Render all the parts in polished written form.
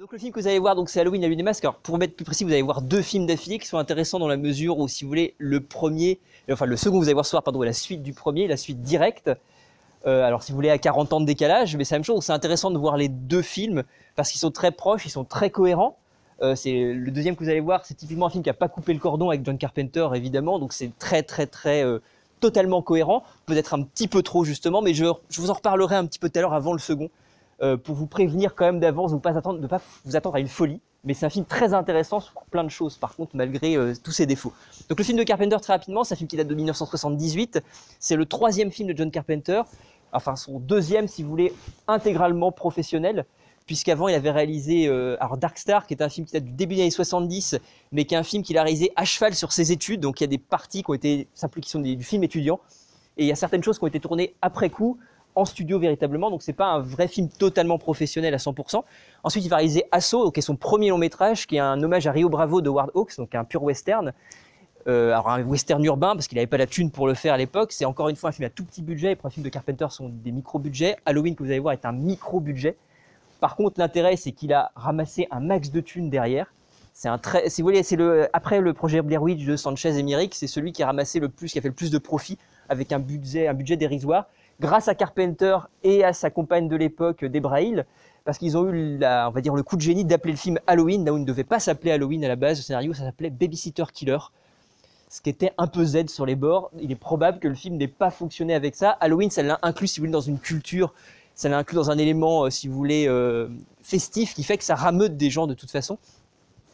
Donc le film que vous allez voir, c'est Halloween, la nuit des masques. Alors pour être plus précis, vous allez voir deux films d'affilée qui sont intéressants dans la mesure où, si vous voulez, le second que vous allez voir ce soir, pardon, est la suite du premier, la suite directe. Alors si vous voulez, à 40 ans de décalage, mais c'est la même chose. C'est intéressant de voir les deux films parce qu'ils sont très proches, ils sont très cohérents. C'est le deuxième que vous allez voir, c'est typiquement un film qui n'a pas coupé le cordon avec John Carpenter, évidemment. Donc c'est très totalement cohérent. Peut-être un petit peu trop justement, mais je vous en reparlerai un petit peu tout à l'heure avant le second. Pour vous prévenir quand même d'avance, de ne pas vous attendre à une folie. Mais c'est un film très intéressant sur plein de choses, par contre, malgré tous ses défauts. Donc le film de Carpenter, très rapidement, c'est un film qui date de 1978. C'est le troisième film de John Carpenter, enfin son deuxième, si vous voulez, intégralement professionnel, puisqu'avant il avait réalisé Dark Star, qui est un film qui date du début des années 70, mais qui est un film qu'il a réalisé à cheval sur ses études. Donc il y a des parties qui sont du film étudiant, et il y a certaines choses qui ont été tournées après coup, en studio véritablement, donc c'est pas un vrai film totalement professionnel à 100%. Ensuite, il va réaliser Assaut, qui est son premier long métrage, qui est un hommage à Rio Bravo de Howard Hawks, donc un pur western. Alors un western urbain, parce qu'il n'avait pas la thune pour le faire à l'époque. C'est encore une fois un film à tout petit budget, et pour un film de Carpenter, sont des micro-budgets. Halloween, que vous allez voir, est un micro-budget. Par contre, l'intérêt, c'est qu'il a ramassé un max de thunes derrière. Si vous voulez, après le projet Blair Witch de Sanchez et Myrick, c'est celui qui a ramassé le plus, qui a fait le plus de profit, avec un budget dérisoire, grâce à Carpenter et à sa compagne de l'époque, Debra Hill, parce qu'ils ont eu, on va dire, le coup de génie d'appeler le film Halloween, là où il ne devait pas s'appeler Halloween à la base. Le scénario, ça s'appelait Babysitter Killer, ce qui était un peu Z sur les bords. Il est probable que le film n'ait pas fonctionné avec ça. Halloween, ça l'a inclus, si vous voulez, dans une culture, ça l'a inclus dans un élément, si vous voulez, festif, qui fait que ça rameute des gens de toute façon.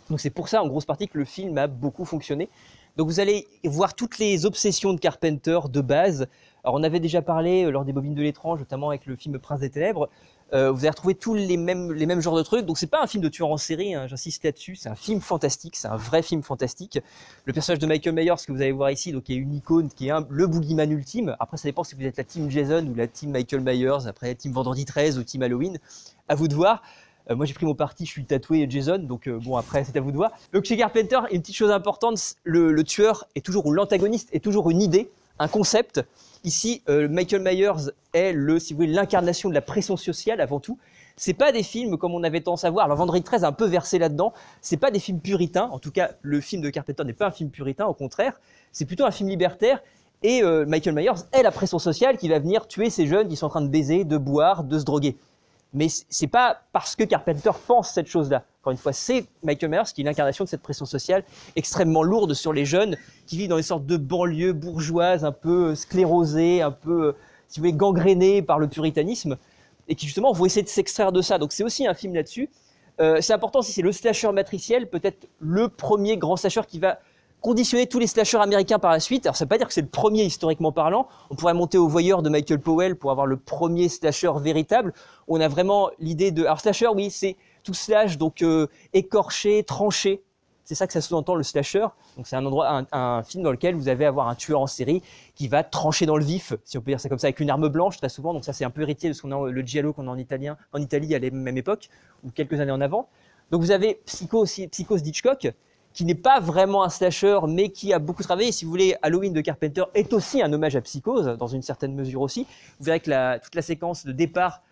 Donc c'est pour ça, en grosse partie, que le film a beaucoup fonctionné. Donc vous allez voir toutes les obsessions de Carpenter de base. Alors on avait déjà parlé lors des Bobines de l'étrange, notamment avec le film Prince des Ténèbres. Vous allez retrouver tous les mêmes genres de trucs. Donc c'est pas un film de tueur en série, hein, j'insiste là-dessus. C'est un film fantastique, c'est un vrai film fantastique. Le personnage de Michael Myers, que vous allez voir ici, donc qui est une icône, qui est le boogeyman ultime. Après ça dépend si vous êtes la team Jason ou la team Michael Myers, après la team Vendredi 13 ou team Halloween. À vous de voir. Moi j'ai pris mon parti, je suis tatoué Jason, donc bon après c'est à vous de voir. Donc chez Carpenter, une petite chose importante, le tueur est toujours, ou l'antagoniste est toujours une idée, un concept. Ici, Michael Myers est si vous voulez, l'incarnation de la pression sociale avant tout. C'est pas des films comme on avait tendance à voir. Alors Vendredi 13 a un peu versé là-dedans. C'est pas des films puritains. En tout cas, le film de Carpenter n'est pas un film puritain, au contraire. C'est plutôt un film libertaire. Et Michael Myers est la pression sociale qui va venir tuer ces jeunes qui sont en train de baiser, de boire, de se droguer. Mais c'est pas parce que Carpenter pense cette chose-là. Encore une fois, c'est Michael Myers qui est l'incarnation de cette pression sociale extrêmement lourde sur les jeunes qui vivent dans des sortes de banlieues bourgeoises, un peu sclérosées, un peu, si vous voulez, gangrénées par le puritanisme, et qui justement vont essayer de s'extraire de ça. Donc c'est aussi un film là-dessus. C'est important si c'est le slasher matriciel, peut-être le premier grand slasher qui va conditionner tous les slashers américains par la suite. Alors ça ne veut pas dire que c'est le premier historiquement parlant. On pourrait monter au Voyeur de Michael Powell pour avoir le premier slasher véritable. On a vraiment l'idée de... Alors slasher, oui, c'est tout slash, donc écorché, tranché. C'est ça que ça sous-entend, le slasher. Donc c'est un film dans lequel vous allez avoir un tueur en série qui va trancher dans le vif, si on peut dire ça comme ça, avec une arme blanche très souvent. Donc ça c'est un peu héritier de ce qu'on a, le giallo qu'on a en Italie à la même époque, ou quelques années en avant. Donc vous avez Psychose d'Hitchcock, qui n'est pas vraiment un slasher, mais qui a beaucoup travaillé. Si vous voulez, Halloween de Carpenter est aussi un hommage à Psychose, dans une certaine mesure aussi. Vous verrez que toute la séquence de départ,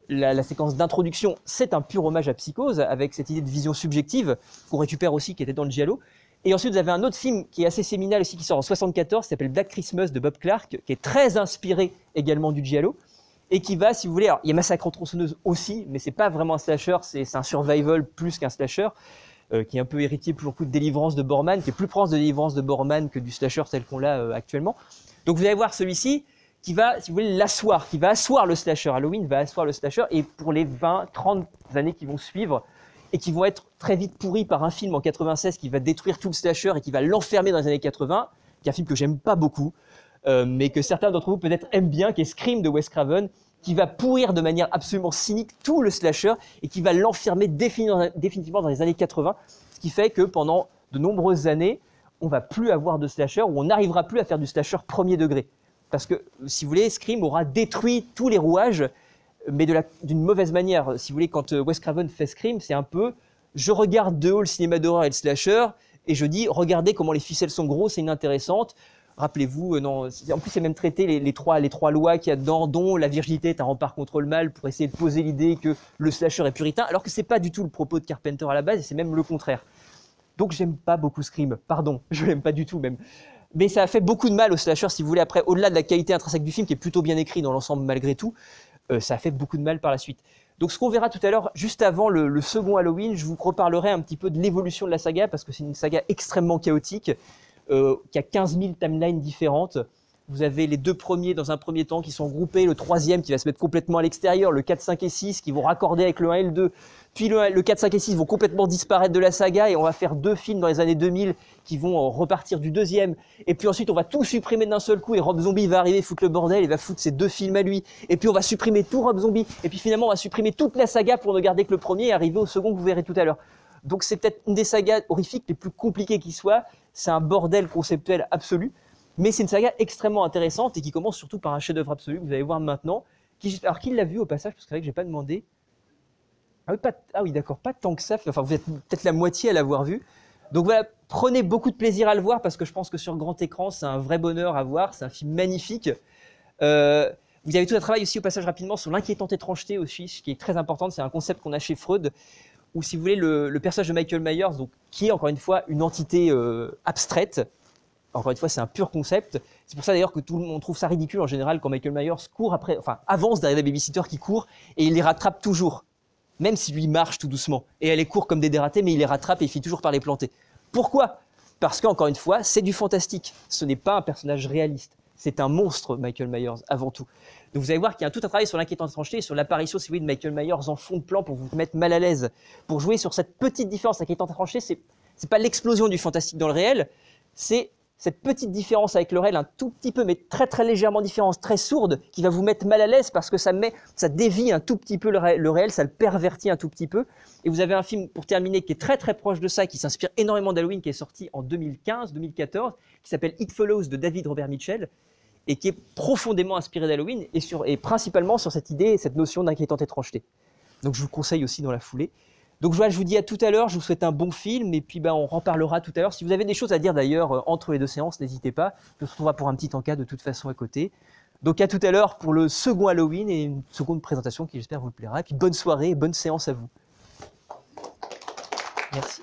la séquence d'introduction, c'est un pur hommage à Psychose, avec cette idée de vision subjective, qu'on récupère aussi, qui était dans le giallo. Et ensuite, vous avez un autre film qui est assez séminal aussi, qui sort en 1974, qui s'appelle Black Christmas de Bob Clark, qui est très inspiré également du giallo, et qui va, si vous voulez, alors, il y a Massacre en tronçonneuse aussi, mais c'est pas vraiment un slasher, c'est un survival plus qu'un slasher, qui est un peu héritier pour le coup de Délivrance de Borman, qui est plus proche de Délivrance de Borman que du slasher tel qu'on l'a actuellement. Donc vous allez voir celui-ci qui va, si vous voulez, l'asseoir, qui va asseoir le slasher. Halloween va asseoir le slasher, et pour les 20, 30 années qui vont suivre, et qui vont être très vite pourris par un film en 96 qui va détruire tout le slasher et qui va l'enfermer dans les années 80, qui est un film que j'aime pas beaucoup, mais que certains d'entre vous peut-être aiment bien, qui est Scream de Wes Craven, qui va pourrir de manière absolument cynique tout le slasher et qui va l'enfermer définitivement dans les années 80, ce qui fait que pendant de nombreuses années, on va plus avoir de slasher, ou on n'arrivera plus à faire du slasher premier degré. Parce que, si vous voulez, Scream aura détruit tous les rouages, mais d'une mauvaise manière. Si vous voulez, quand Wes Craven fait Scream, c'est un peu Je regarde de haut le cinéma d'horreur et le slasher, et je dis, regardez comment les ficelles sont grosses et inintéressantes. Rappelez-vous, non, en plus c'est même traité les trois lois qu'il y a dedans, dont la virginité est un rempart contre le mal, pour essayer de poser l'idée que le slasher est puritain, alors que c'est pas du tout le propos de Carpenter à la base, et c'est même le contraire. Donc j'aime pas beaucoup Scream, pardon, je l'aime pas du tout même. Mais ça a fait beaucoup de mal au slasher, si vous voulez, après, au-delà de la qualité intrinsèque du film, qui est plutôt bien écrit dans l'ensemble malgré tout, ça a fait beaucoup de mal par la suite. Donc ce qu'on verra tout à l'heure, juste avant le second Halloween, je vous reparlerai un petit peu de l'évolution de la saga, parce que c'est une saga extrêmement chaotique, qui a 15 000 timelines différentes. Vous avez les deux premiers dans un premier temps qui sont groupés, le troisième qui va se mettre complètement à l'extérieur, le 4, 5 et 6 qui vont raccorder avec le 1 et le 2, puis le 4, 5 et 6 vont complètement disparaître de la saga et on va faire deux films dans les années 2000 qui vont repartir du deuxième, et puis ensuite on va tout supprimer d'un seul coup et Rob Zombie va arriver, foutre le bordel, il va foutre ses deux films à lui, et puis on va supprimer tout Rob Zombie, et puis finalement on va supprimer toute la saga pour ne garder que le premier et arriver au second que vous verrez tout à l'heure. Donc c'est peut-être une des sagas horrifiques les plus compliquées qui soit, c'est un bordel conceptuel absolu, mais c'est une saga extrêmement intéressante et qui commence surtout par un chef-d'œuvre absolu que vous allez voir maintenant. Alors qui l'a vu au passage, parce que c'est vrai que j'ai pas demandé. Ah oui, d'accord, pas tant que ça, enfin vous êtes peut-être la moitié à l'avoir vu. Donc voilà, prenez beaucoup de plaisir à le voir parce que je pense que sur grand écran c'est un vrai bonheur à voir, c'est un film magnifique. Vous avez tout un travail aussi au passage rapidement sur l'inquiétante étrangeté aussi, ce qui est très important, c'est un concept qu'on a chez Freud, où si vous voulez le personnage de Michael Myers, donc, qui est encore une fois une entité abstraite, encore une fois c'est un pur concept, c'est pour ça d'ailleurs que tout le monde trouve ça ridicule en général quand Michael Myers court après, enfin avance derrière des babysitters qui courent et il les rattrape toujours, même si lui marche tout doucement, et elle les court comme des dératés mais il les rattrape et il finit toujours par les planter. Pourquoi ? Parce qu'encore une fois c'est du fantastique, ce n'est pas un personnage réaliste. C'est un monstre, Michael Myers, avant tout. Donc vous allez voir qu'il y a tout un travail sur l'inquiétante étrangeté et sur l'apparition, si vous voulez, de Michael Myers en fond de plan pour vous mettre mal à l'aise, pour jouer sur cette petite différence. L'inquiétante étrangeté, c'est pas l'explosion du fantastique dans le réel, c'est cette petite différence avec le réel, un tout petit peu, mais très très légèrement différente, très sourde, qui va vous mettre mal à l'aise parce que ça dévie un tout petit peu le réel, ça le pervertit un tout petit peu. Et vous avez un film, pour terminer, qui est très très proche de ça, qui s'inspire énormément d'Halloween, qui est sorti en 2015-2014, qui s'appelle It Follows de David Robert Mitchell, et qui est profondément inspiré d'Halloween, et principalement sur cette idée, cette notion d'inquiétante étrangeté. Donc je vous conseille aussi dans la foulée. Donc voilà, je vous dis à tout à l'heure, je vous souhaite un bon film, et puis on en reparlera tout à l'heure. Si vous avez des choses à dire d'ailleurs entre les deux séances, n'hésitez pas, on se retrouvera pour un petit encas de toute façon à côté. Donc à tout à l'heure pour le second Halloween, et une seconde présentation qui j'espère vous plaira, et puis bonne soirée et bonne séance à vous. Merci.